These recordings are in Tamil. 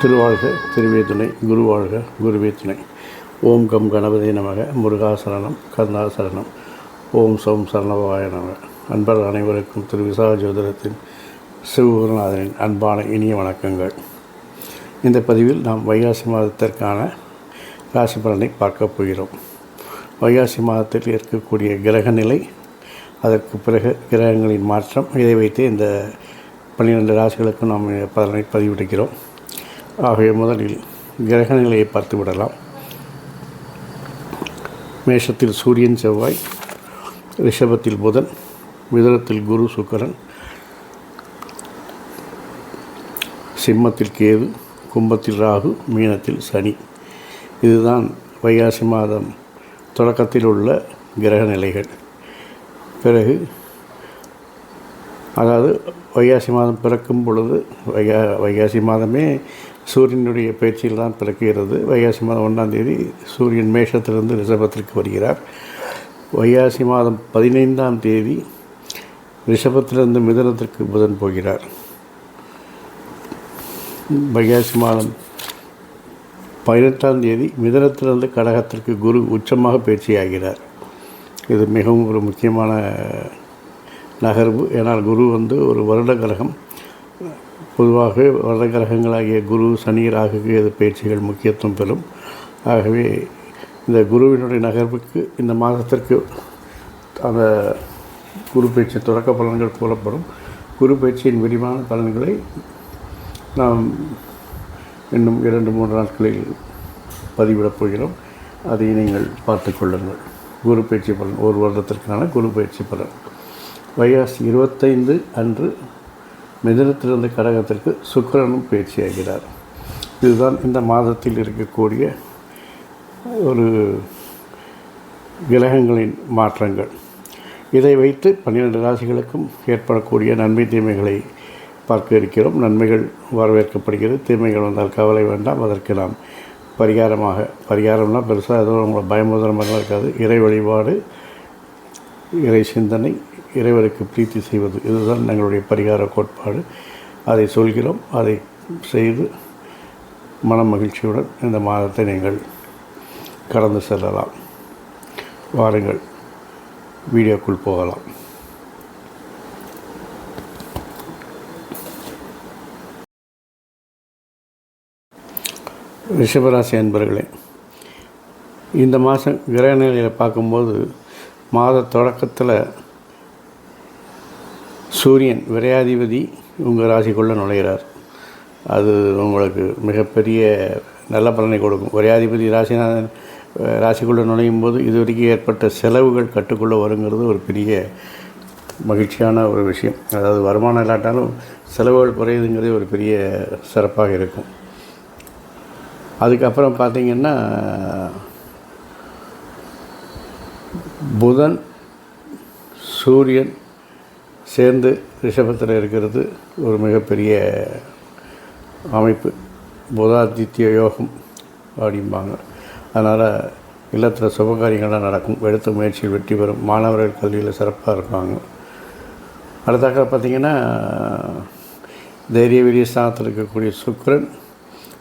திருவாழ்க திருவே துணை, குருவாழ்க குருவே துணை. ஓம் கம் கணபதி நமக, முருகாசரணம் கருணாசரணம், ஓம் சோம் சரணவாய நமக. அன்பர் அனைவருக்கும் திரு விசாக ஜோதிடத்தின் சிவகுருநாதனின் அன்பான இனிய வணக்கங்கள். இந்த பதிவில் நாம் வைகாசி மாதத்திற்கான ராசி பலனை பார்க்க போகிறோம். வைகாசி மாதத்தில் இருக்கக்கூடிய கிரக நிலை, அதற்கு பிறகு கிரகங்களின் மாற்றம், இதை வைத்து இந்த 12 ராசிகளுக்கும் நாம் பலனை பதிவிடுகிறோம். ஆகவே முதலில் கிரக நிலையை பார்த்து விடலாம். மேஷத்தில் சூரியன் செவ்வாய், ரிஷபத்தில் புதன், மிதுனத்தில் குரு சுக்கிரன், சிம்மத்தில் கேது, கும்பத்தில் ராகு, மீனத்தில் சனி. இதுதான் வைகாசி மாதம் தொடக்கத்தில் உள்ள கிரக நிலைகள். பிறகு அதாவது வைகாசி மாதம் பிறக்கும் பொழுது வைகாசி மாதமே சூரியனுடைய பயிற்சியில் தான் பிறக்கிறது. வைகாசி மாதம் 1ஆம் தேதி சூரியன் மேஷத்திலிருந்து ரிஷபத்திற்கு வருகிறார். வைகாசி மாதம் 15ஆம் தேதி ரிஷபத்திலிருந்து மிதுனத்திற்கு புதன் போகிறார். வைகாசி மாதம் 18ஆம் தேதி மிதுனத்திலிருந்து கடகத்திற்கு குரு உச்சமாக பயிற்சியாகிறார். இது மிகவும் ஒரு முக்கியமான நகர்வு. ஏன்னால் குரு ஒரு வருட கிரகம். பொதுவாக வருட கிரகங்களாகிய குரு, சனி, ராகுக்கு இது பயிற்சிகள் முக்கியத்துவம் பெறும். ஆகவே இந்த குருவினுடைய நகர்வுக்கு இந்த மாதத்திற்கு அந்த குரு பயிற்சி தொடக்க பலன்கள் கூறப்படும். குரு பயிற்சியின் விரிவான பலன்களை நாம் இன்னும் 2-3 நாட்களில் பதிவிடப் போகிறோம். அதை நீங்கள் பார்த்து கொள்ளுங்கள். குரு பயிற்சி பலன், ஒரு வருடத்திற்கான குரு பயிற்சி பலன். வைகாசி 25 அன்று மிதுனத்திலிருந்து கடகத்திற்கு சுக்கிரனும் பயிற்சியாகிறார். இதுதான் இந்த மாதத்தில் இருக்கக்கூடிய ஒரு கிரகங்களின் மாற்றங்கள். இதை வைத்து 12 ராசிகளுக்கும் ஏற்படக்கூடிய நன்மை தீமைகளை பார்க்க இருக்கிறோம். நன்மைகள் வரவேற்கப்படுகிறது, தீமைகள் வந்தால் கவலை வேண்டாம். அதற்கு நாம் பரிகாரம்னா பெருசாக எதுவும் உங்களை பயமுதலமாக இருக்காது. இறை வழிபாடு, இறை சிந்தனை, இறைவருக்கு பிரீத்தி செய்வது, இதுதான் எங்களுடைய பரிகார கோட்பாடு. அதை சொல்கிறோம். அதை செய்து மன மகிழ்ச்சியுடன் இந்த மாதத்தை நீங்கள் கடந்து செல்லலாம். வாருங்கள், வீடியோக்குள் போகலாம். ரிஷபராசி அன்பர்களே, இந்த மாதம் கிரக நிலையில் பார்க்கும்போது மாத தொடக்கத்தில் சூரியன் விரையாதிபதி உங்கள் ராசிக்குள்ளே நுழைகிறார். அது உங்களுக்கு மிகப்பெரிய நல்ல பலனை கொடுக்கும். விரையாதிபதி ராசிக்குள்ளே நுழையும் போது இதுவரைக்கும் ஏற்பட்ட செலவுகள் கட்டுக்குள்ளே வருங்கிறது ஒரு பெரிய மகிழ்ச்சியான ஒரு விஷயம். அதாவது வருமானம் இல்லாட்டாலும் செலவுகள் குறையுதுங்கிறது ஒரு பெரிய சிறப்பாக இருக்கும். அதுக்கப்புறம் பார்த்திங்கன்னா புதன் சூரியன் சேர்ந்து ரிஷபத்தில் இருக்கிறது ஒரு மிகப்பெரிய அமைப்பு. புதாதித்ய யோகம் அப்படிம்பாங்க. அதனால் இல்லத்தில் சுபகாரியங்கள்லாம் நடக்கும். எடுத்த முயற்சியில் வெற்றி பெறும். மாணவர்கள் கல்வியில் சிறப்பாக இருப்பாங்க. அடுத்தாக்க பார்த்திங்கன்னா தைரிய வீரிய ஸ்தானத்தில் இருக்கக்கூடிய சுக்கிரன்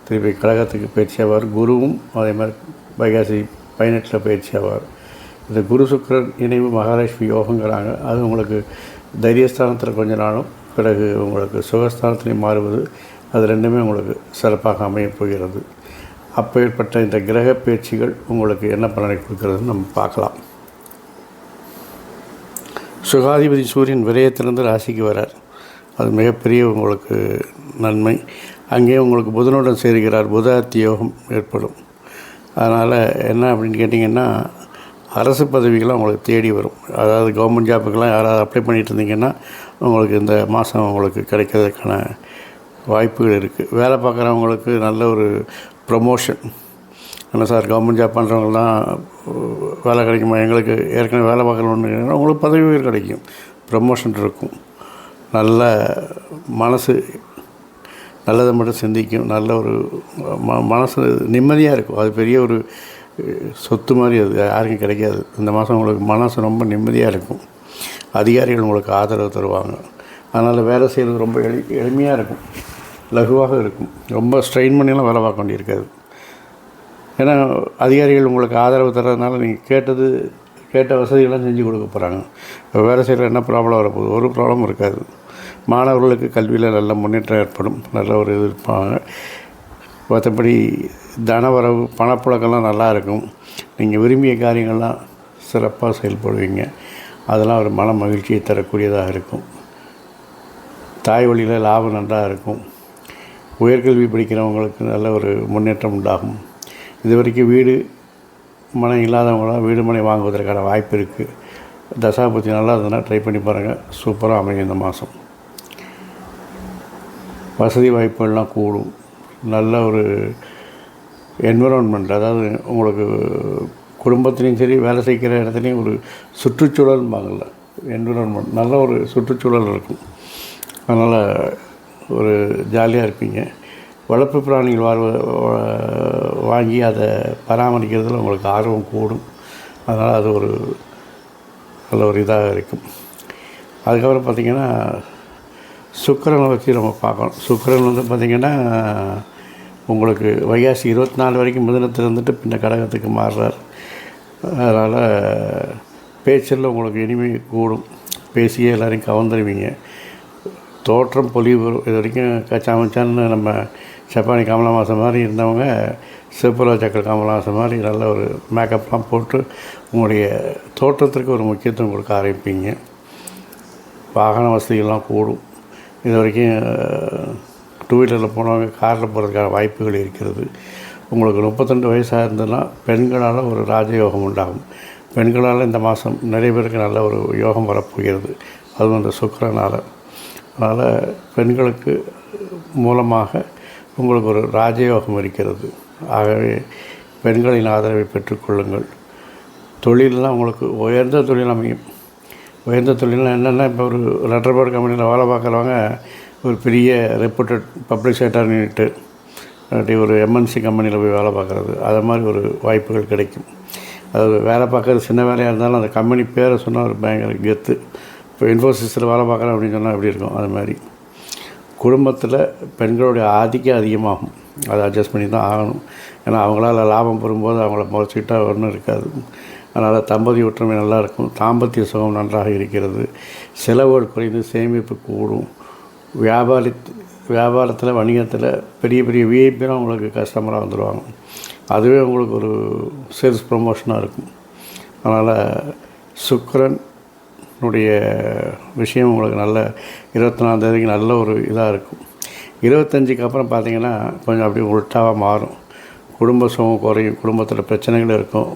திருப்பி கடகத்துக்கு பயிற்சியாவார். குருவும் அதே மாதிரி வைகாசி 18 பயிற்சியாவார். இந்த குரு சுக்கிரன் இணைவு மகாலட்சுமி யோகங்கிறாங்க. அது உங்களுக்கு தைரியஸ்தானத்தில் கொஞ்ச நாளும், பிறகு உங்களுக்கு சுகஸ்தானத்திலையும் மாறுவது, அது ரெண்டுமே உங்களுக்கு சிறப்பாக அமையப் போகிறது. அப்பேற்பட்ட இந்த கிரக பயிற்சிகள் உங்களுக்கு என்ன பலனை கொடுக்கறதுன்னு நம்ம பார்க்கலாம். சுகாதிபதி சூரியன் விரயத்திலிருந்து ராசிக்கு வரார். அது மிகப்பெரிய உங்களுக்கு நன்மை. அங்கேயே உங்களுக்கு புதனுடன் சேர்கிறார். புதாத்தி யோகம் ஏற்படும். அதனால் என்ன அப்படின்னு கேட்டிங்கன்னா, அரசு பதவிகள்லாம் உங்களுக்கு தேடி வரும். அதாவது கவர்மெண்ட் ஜாப்புக்கெல்லாம் யாராவது அப்ளை பண்ணிகிட்டு இருந்தீங்கன்னா உங்களுக்கு இந்த மாதம் உங்களுக்கு கிடைக்கிறதுக்கான வாய்ப்புகள் இருக்குது. வேலை பார்க்குறவங்களுக்கு நல்ல ஒரு ப்ரமோஷன். என்ன சார் கவர்மெண்ட் ஜாப் பண்ணுறவங்களாம் வேலை கிடைக்குமா? எங்களுக்கு ஏற்கனவே வேலை பார்க்குறவங்க உங்களுக்கு பதவி உயர் கிடைக்கும், ப்ரமோஷன் இருக்கும். நல்ல மனசு நல்லதை மட்டும் சிந்திக்கும். நல்ல ஒரு மனசு நிம்மதியாக இருக்கும். அது பெரிய ஒரு சொத்து மாதிரி, அது யாருக்கும் கிடைக்காது. இந்த மாதம் உங்களுக்கு மனசு ரொம்ப நிம்மதியாக இருக்கும். அதிகாரிகள் உங்களுக்கு ஆதரவு தருவாங்க. அதனால் வேலை செய்கிறது ரொம்ப எளிமையாக இருக்கும், லகுவாக இருக்கும். ரொம்ப ஸ்ட்ரெயின் பண்ணியெல்லாம் வேலை பார்க்க வேண்டியிருக்காது. ஏன்னா அதிகாரிகள் உங்களுக்கு ஆதரவு தர்றதுனால நீங்கள் கேட்ட வசதிகள்லாம் செஞ்சு கொடுக்க போகிறாங்க. இப்போ வேலை செய்கிற என்ன ப்ராப்ளம் வரப்போகுது? ஒரு ப்ராப்ளம் இருக்காது. மாணவர்களுக்கு கல்வியில் நல்ல முன்னேற்றம் ஏற்படும், நல்ல ஒரு இது இருப்பாங்க. மற்றபடி தனவரவு பணப்புழக்கம்லாம் நல்லா இருக்கும். நீங்கள் விரும்பிய காரியங்கள்லாம் சிறப்பாக செயல்படுவீங்க. அதெல்லாம் ஒரு மன மகிழ்ச்சியை தரக்கூடியதாக இருக்கும். தாய் வழியில் லாபம் நன்றாக இருக்கும். உயர்கல்வி படிக்கிறவங்களுக்கு நல்ல ஒரு முன்னேற்றம் உண்டாகும். இது வரைக்கும் வீடு மனை இல்லாதவங்களாம் வீடு மனை வாங்குவதற்கான வாய்ப்பு இருக்குது. தசாபுத்தி நல்லா இருந்ததுன்னா ட்ரை பண்ணி பாருங்கள், சூப்பராக அமையும். இந்த மாதம் வசதி வாய்ப்புகள்லாம் கூடும். நல்ல ஒரு என்விரான்மெண்ட், அதாவது உங்களுக்கு குடும்பத்துலேயும் சரி வேலை செய்கிற இடத்துலையும் ஒரு சுற்றுச்சூழல்பாங்கள்ல என்விரான்மெண்ட், நல்ல ஒரு சுற்றுச்சூழல் இருக்கும். அதனால் ஒரு ஜாலியாக இருப்பீங்க. வளர்ப்பு பிராணிகள் வாங்கி அதை பராமரிக்கிறதுல உங்களுக்கு ஆர்வம் கூடும். அதனால் அது ஒரு நல்ல ஒரு இதாக இருக்கும். அதுக்கப்புறம் பார்த்திங்கன்னா சுக்கிரனை வச்சு நம்ம பார்க்கணும். சுக்கிரன் வந்து பார்த்திங்கன்னா உங்களுக்கு வைகாசி 24 வரைக்கும் மிதுனத்தில் இருந்துட்டு பின்ன கடகத்துக்கு மாறுறார். அதனால் பேச்சில் உங்களுக்கு இனிமை கூடும். பேசியே எல்லோரையும் கவர்ந்துருவீங்க. தோற்றம் பொலிவு வரும். இது வரைக்கும் கச்சாமச்சான்னு நம்ம சப்பானி கமலஹாசன் மாதிரி இருந்தவங்க சிவப்புராஜாக்கள் கமலஹாசன் மாதிரி நல்ல ஒரு மேக்கப்லாம் போட்டு உங்களுடைய தோற்றத்திற்கு ஒரு முக்கியத்துவம் கொடுக்க ஆரம்பிப்பீங்க. வாகன வசதிகள்லாம் கூடும். இது வரைக்கும் 2 வீலரில் போனவங்க காரில் போகிறதுக்கான வாய்ப்புகள் இருக்கிறது. உங்களுக்கு 32 வயசாக இருந்ததுன்னா பெண்களால் ஒரு ராஜயோகம் உண்டாகும். பெண்களால் இந்த மாதம் நிறைய பேருக்கு நல்ல ஒரு யோகம் வரப்போகிறது, அதுவும் அந்த சுக்கிரனால். அதனால் பெண்களுக்கு மூலமாக உங்களுக்கு ஒரு ராஜயோகம் இருக்கிறது. ஆகவே பெண்களின் ஆதரவை பெற்றுக்கொள்ளுங்கள். தொழிலெலாம் உங்களுக்கு உயர்ந்த தொழில் அமையும். உயர்ந்த தொழில்னால் என்னென்னா, இப்போ ஒரு லெட்டர் பேட் கம்பெனியில் வேலை பார்க்குறவங்க ஒரு பெரிய ரெப்யூட்டட் பப்ளிக் செக்டார்னுட்டு அப்படி ஒரு எம்என்சி கம்பெனியில் போய் வேலை பார்க்குறது, அது மாதிரி ஒரு வாய்ப்புகள் கிடைக்கும். அது வேலை பார்க்குறது சின்ன வேலையாக இருந்தாலும் அந்த கம்பெனி பேரை சொன்னால் ஒரு பயங்கர கெத்து. இப்போ இன்ஃபோசிஸில் வேலை பார்க்குறேன் அப்படின்னு சொன்னால் எப்படி இருக்கும், அது மாதிரி. குடும்பத்தில் பெண்களுடைய ஆதிக்கம் அதிகமாகும். அதை அட்ஜஸ்ட் பண்ணி தான் ஆகணும். ஏன்னா அவங்களால லாபம் பெறும்போது அவங்கள முறைச்சிக்கிட்டால் ஒன்றும் இருக்காது. அதனால் தம்பதி ஒற்றுமை நல்லாயிருக்கும். தாம்பத்திய சுகம் நன்றாக இருக்கிறது. செலவுகள் குறைந்து சேமிப்பு கூடும். வியாபாரத்தில் வணிகத்தில் பெரிய பெரிய விஐபிலாம் உங்களுக்கு கஸ்டமராக வந்துடுவாங்க. அதுவே உங்களுக்கு ஒரு சேல்ஸ் ப்ரமோஷனாக இருக்கும். அதனால் சுக்கிரனுடைய விஷயம் உங்களுக்கு நல்ல 24ஆம் தேதிக்கு நல்ல ஒரு இதாக இருக்கும். 25க்கு அப்புறம் பார்த்திங்கன்னா கொஞ்சம் அப்படியே உல்ட்டாவாக மாறும். குடும்ப சுகம் குறையும். குடும்பத்தில் பிரச்சனைகள் இருக்கும்.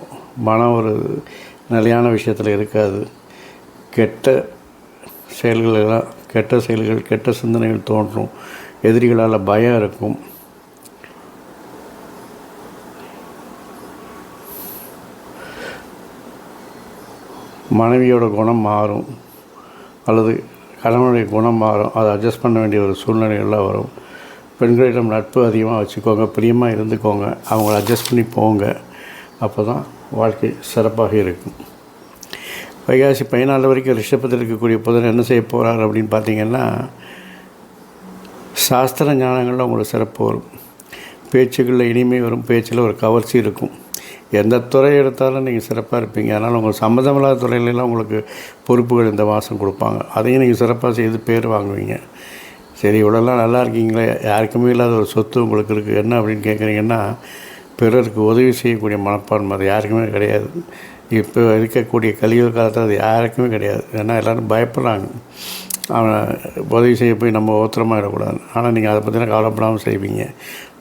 மனம் ஒரு நிலையான விஷயத்தில் இருக்காது. கெட்ட செயல்கள் கெட்ட சிந்தனைகள் தோன்றும். எதிரிகளால் பயம் இருக்கும். மனைவியோட குணம் மாறும் அல்லது கணவனுடைய குணம் மாறும். அதை அட்ஜஸ்ட் பண்ண வேண்டிய ஒரு சூழ்நிலைகள்லாம் வரும். பெண்களிடம் நட்பு அதிகமாக வச்சுக்கோங்க, பிரியமாக இருந்துக்கோங்க, அவங்கள அட்ஜஸ்ட் பண்ணி போங்க. அப்போ தான் வாழ்க்கை சிறப்பாக இருக்கும். வைகாசி 14 வரைக்கும் ரிஷபத்தில் இருக்கக்கூடிய புதன் என்ன செய்ய போகிறார் அப்படின்னு பார்த்திங்கன்னா, சாஸ்திர ஞானங்களில் உங்களுக்கு சிறப்பு வரும். பேச்சுகளில் இனிமை வரும். பேச்சில் ஒரு கவர்ச்சி இருக்கும். எந்த துறை எடுத்தாலும் நீங்கள் சிறப்பாக இருப்பீங்க. அதனால் உங்களுக்கு சம்மந்தமில்லாத துறையிலெல்லாம் உங்களுக்கு பொறுப்புகள் இந்த மாதம் கொடுப்பாங்க. அதையும் நீங்கள் சிறப்பாக செய்து பேர் வாங்குவீங்க. சரி, இவ்வளோலாம் நல்லா இருக்கீங்களே, யாருக்குமே இல்லாத ஒரு சொத்து உங்களுக்கு இருக்குது, என்ன அப்படின்னு கேட்குறீங்கன்னா, பிறருக்கு உதவி செய்யக்கூடிய மனப்பான்மை அது யாருக்குமே கிடையாது. இப்போ இருக்கக்கூடிய கலியுக காலத்தில் அது யாருக்குமே கிடையாது. ஏன்னா எல்லோரும் பயப்படுறாங்க, அவனை உதவி செய்ய போய் நம்ம ஓத்திரமாகிடக்கூடாது. ஆனால் நீங்கள் அதை பற்றின கவலைப்படாமல் செய்வீங்க.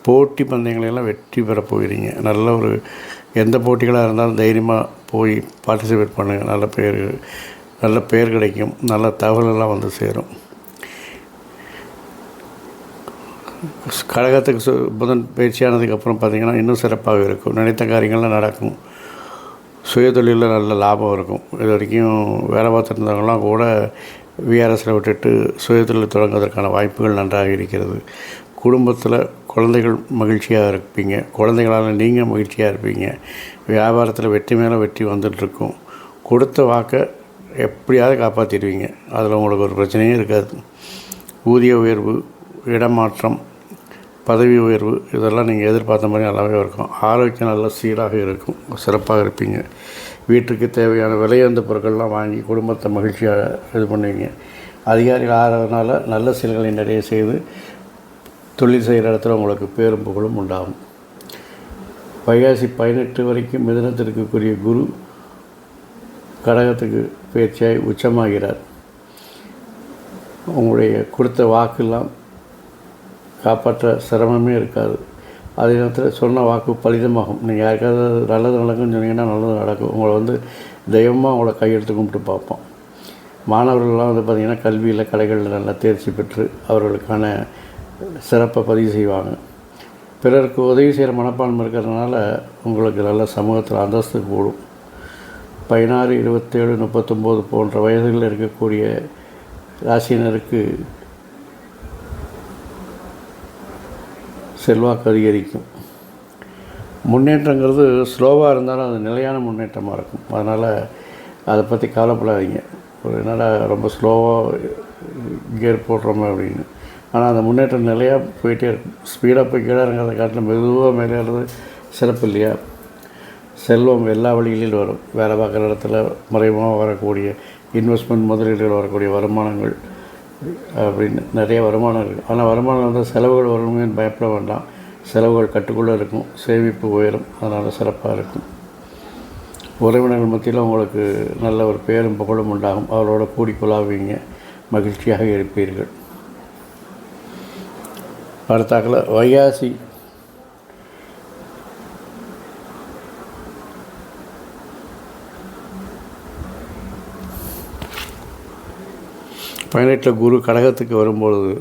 போட்டி பந்தயங்களெல்லாம் வெற்றி பெற போகிறீங்க. நல்ல ஒரு எந்த போட்டிகளாக இருந்தாலும் தைரியமாக போய் பார்ட்டிசிபேட் பண்ணுங்கள். நல்ல பேர் நல்ல பெயர் கிடைக்கும், நல்ல தகவலெல்லாம் வந்து சேரும். கடகத்துக்கு புதன் பயிற்சியானதுக்கப்புறம் பார்த்திங்கன்னா இன்னும் சிறப்பாக இருக்கும். நினைத்த காரியங்கள்லாம் நடக்கும். சுயதொழிலில் நல்ல லாபம் இருக்கும். இது வரைக்கும் வேலை பார்த்துருந்தவங்களாம் கூட விஆர்எஸில் விட்டுட்டு சுயதொழில் தொடங்குவதற்கான வாய்ப்புகள் நன்றாக இருக்கிறது. குடும்பத்தில் குழந்தைகள் மகிழ்ச்சியாக இருப்பீங்க, குழந்தைகளால் நீங்கள் மகிழ்ச்சியாக இருப்பீங்க. வியாபாரத்தில் வெற்றி மேலே வெற்றி வந்துட்டுருக்கும். கொடுத்த வாக்கை எப்படியாவது காப்பாற்றிடுவீங்க. அதில் உங்களுக்கு ஒரு பிரச்சனையும் இருக்காது. ஊதிய உயர்வு, இடமாற்றம், பதவி உயர்வு இதெல்லாம் நீங்கள் எதிர்பார்த்த மாதிரி நல்லாவே இருக்கும். ஆரோக்கியம் நல்ல சீராக இருக்கும், சிறப்பாக இருப்பீங்க. வீட்டுக்கு தேவையான விலையுந்த பொருட்கள்லாம் வாங்கி குடும்பத்தை மகிழ்ச்சியாக இது பண்ணுவீங்க. அதிகாரிகள் ஆகிறதுனால நல்ல செயல்களை நிறைய செய்து தொழில் செய்கிற இடத்துல உங்களுக்கு பேரும் புகழும் உண்டாகும். வைகாசி 18 வரைக்கும் மிதுனத்திற்குரிய குரு கடகத்துக்கு பயிற்சியாகி உச்சமாகிறார். உங்களுடைய கொடுத்த வாக்கெல்லாம் காப்பாற்ற சிரமமே இருக்காது. அதே நேரத்தில் சொன்ன வாக்கு பலிதமாகும். நீங்கள் யாருக்காவது நல்லது நடக்கும்னு சொன்னீங்கன்னா நல்லது நடக்கும். உங்களை தெய்வமாக உங்களை கையெழுத்து கும்பிட்டு பார்ப்போம். மாணவர்கள்லாம் பார்த்திங்கன்னா கல்வியில் கலைகளில் நல்லா தேர்ச்சி பெற்று அவர்களுக்கான சிறப்பை பதிவு செய்வாங்க. பிறருக்கு உதவி செய்கிற மனப்பான்மை இருக்கிறதுனால உங்களுக்கு நல்ல சமூகத்தில் அந்தஸ்து கூடும். 16, 27, 39 போன்ற வயதுகளில் இருக்கக்கூடிய ராசியினருக்கு செல்வாக்கு அதிகரிக்கும். முன்னேற்றங்கிறது ஸ்லோவாக இருந்தாலும் அது நிலையான முன்னேற்றமாக இருக்கும். அதனால் அதை பற்றி கவலைப்படாதீங்க. என்னடா ரொம்ப ஸ்லோவாக கியர் போடுறோமே அப்படின்னு. ஆனால் அந்த முன்னேற்றம் நிலையாக போயிட்டே இருக்கும். ஸ்பீடாக போய் கீழே இறங்கிறத காட்டிலும் மெதுவாக மேலே ஏறது சிறப்பு இல்லையா? செல்வம் எல்லா வழிகளிலும் வரும். வேலை பார்க்குற இடத்துல மறைமுகமாக வரக்கூடிய இன்வெஸ்ட்மெண்ட், முதலீடுகள் வரக்கூடிய வருமானங்கள் அப்படின்னு நிறைய வருமானம் இருக்குது. ஆனால் வருமானம் செலவுகள் வரணுமேனு பயப்பட வேண்டாம். செலவுகள் கட்டுக்குள்ளே இருக்கும், சேமிப்பு உயரும், அதனால் சிறப்பாக இருக்கும். உறவினர்கள் மத்தியில் உங்களுக்கு நல்ல ஒரு பேரும் புகழும் உண்டாகும். அவரோட கூடி குழாவீங்க, மகிழ்ச்சியாக இருப்பீர்கள். அடுத்தாக்கில் வைகாசி 18 குரு கடகத்துக்கு வரும்பொழுது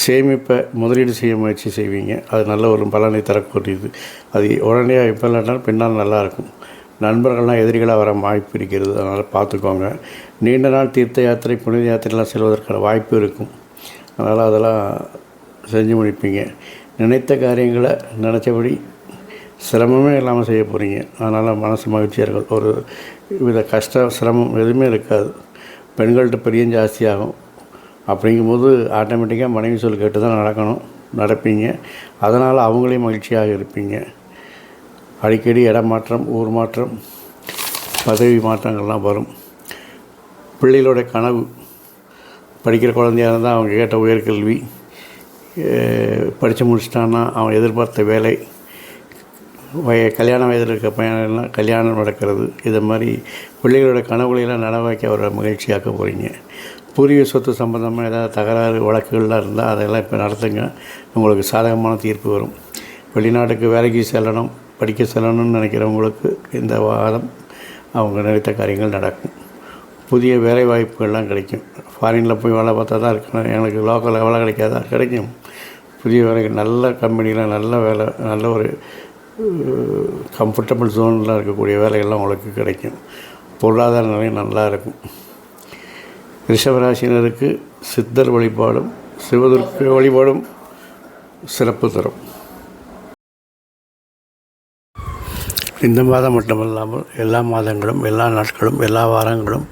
சேமிப்பை முதலீடு செய்ய முயற்சி செய்வீங்க. அது நல்ல ஒரு பலனை தரக்கூடியது. அது உடனே இப்போ இல்லாட்டாலும் பின்னால் நல்லாயிருக்கும். நண்பர்கள்லாம் எதிரிகளாக வர வாய்ப்பு இருக்கிறது, அதனால் பார்த்துக்கோங்க. நீண்ட நாள் தீர்த்த யாத்திரை, புனித யாத்திரைலாம் செல்வதற்கான வாய்ப்பு இருக்கும். அதனால் அதெல்லாம் செஞ்சு முடிப்பீங்க. நினைத்த காரியங்களை நினச்சபடி சிரமமே இல்லாமல் செய்ய போகிறீங்க. அதனால் மனசு மகிழ்ச்சியாக இருக்கும். ஒரு வித கஷ்ட சிரமம் எதுவுமே இருக்காது. பெண்கள்கிட்ட பிரியம் ஜாஸ்தியாகும். அப்படிங்கும்போது ஆட்டோமேட்டிக்காக மனைவி சொல் கேட்டு தான் நடப்பீங்க. அதனால் அவங்களையும் மகிழ்ச்சியாக இருப்பீங்க. அடிக்கடி இடமாற்றம், ஊர் மாற்றம், பதவி மாற்றங்கள்லாம் வரும். பிள்ளைகளோட கனவு, படிக்கிற குழந்தையாக இருந்தால் அவங்க கேட்ட உயர்கல்வி, படித்து முடிச்சிட்டான்னா அவன் எதிர்பார்த்த வேலை, கல்யாண வயதில் இருக்க பையனெல்லாம் கல்யாணம் நடக்கிறது. இது மாதிரி பிள்ளைகளோட கனவுகளெல்லாம் நனவாக்கி அவரை மகிழ்ச்சியாக்க போகிறீங்க. பூர்வீக சொத்து சம்பந்தமாக ஏதாவது தகராறு வழக்குகள்லாம் இருந்தால் அதெல்லாம் இப்போ நடத்துங்க. உங்களுக்கு சாதகமான தீர்ப்பு வரும். வெளிநாட்டுக்கு வேலைக்கு செல்லணும், படிக்க செல்லணும்னு நினைக்கிறவங்களுக்கு இந்த வாரம் அவங்க நினைத்த காரியங்கள் நடக்கும். புதிய வேலை வாய்ப்புகள்லாம் கிடைக்கும். ஃபாரினில் போய் வேலை பார்த்தா தான் இருக்கணும், எனக்கு லோக்கலில் வேலை கிடைக்காதா? கிடைக்கும். புதிய வேலைகள், நல்ல கம்பெனியில் நல்ல வேலை, நல்ல ஒரு கம்ஃபர்டபுள் ஜோனில் இருக்கக்கூடிய வேலைகள்லாம் உங்களுக்கு கிடைக்கும். பொருளாதார நிலை நல்லா இருக்கும். ரிஷபராசினருக்கு சித்தர் வழிபாடும் சிவதுர்க்க வழிபாடும் சிறப்பு தரும். இந்த மாதம் மட்டுமல்லாமல் எல்லா மாதங்களும், எல்லா நாட்களும், எல்லா வாரங்களும்,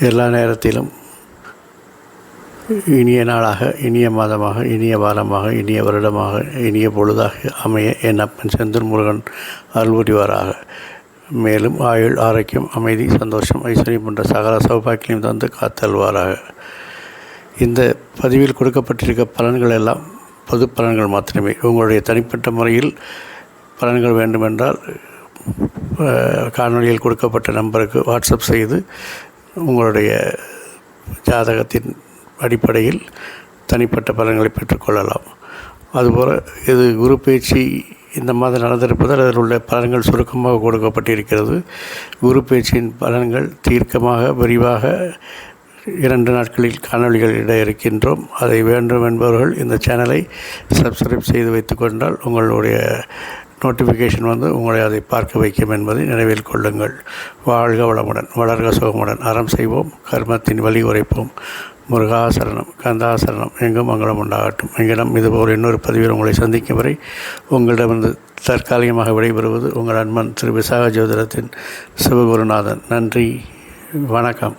எல்லா நேரத்திலும் இனிய நாளாக, இனிய மாதமாக, இனிய வாரமாக, இனிய வருடமாக, இனிய பொழுதாக அமைய என் அப்பன் செந்தூர் முருகன் அருள் புரிவாராக. மேலும் ஆயுள், ஆரோக்கியம், அமைதி, சந்தோஷம், ஐஸ்வர்யம் போன்ற சகல சௌபாக்கியம் தந்து காத்தல்வாராக. இந்த பதிவில் கொடுக்கப்பட்டிருக்க பலன்கள் எல்லாம் பொது பலன்கள் மாத்திரமே. உங்களுடைய தனிப்பட்ட முறையில் பலன்கள் வேண்டுமென்றால் காணொலியில் கொடுக்கப்பட்ட நம்பருக்கு வாட்ஸ்அப் செய்து உங்களுடைய ஜாதகத்தின் அடிப்படையில் தனிப்பட்ட பலன்களை பெற்றுக்கொள்ளலாம். அதுபோல் இது குரு பயிற்சி இந்த மாதம் நடந்திருப்பதால் அதில் உள்ள பலன்கள் சுருக்கமாக கொடுக்கப்பட்டிருக்கிறது. குரு பயிற்சியின் பலன்கள் தீர்க்கமாக விரிவாக 2 நாட்களில் காணொளிகள் இட இருக்கின்றோம். அதை வேண்டும் என்பவர்கள் இந்த சேனலை சப்ஸ்கிரைப் செய்து வைத்து கொண்டால் உங்களுடைய நோட்டிஃபிகேஷன் உங்களை அதை பார்க்க வைக்கும் என்பதை நினைவில் கொள்ளுங்கள். வாழ்க வளமுடன், வளர்க சுகமுடன், அறம் செய்வோம், கர்மத்தின் வழி உரைப்போம். முருகாசரணம், கந்தாசரணம், எங்கும் மங்களம் உண்டாகட்டும். எங்கிடம் இதுபோல் இன்னொரு பதிவில் உங்களை சந்திக்கும் வரை உங்களிடமிருந்து தற்காலிகமாக விடைபெறுவது உங்கள் அன்பன் திரு விசாக ஜோதிடத்தின் சிவகுருநாதன். நன்றி, வணக்கம்.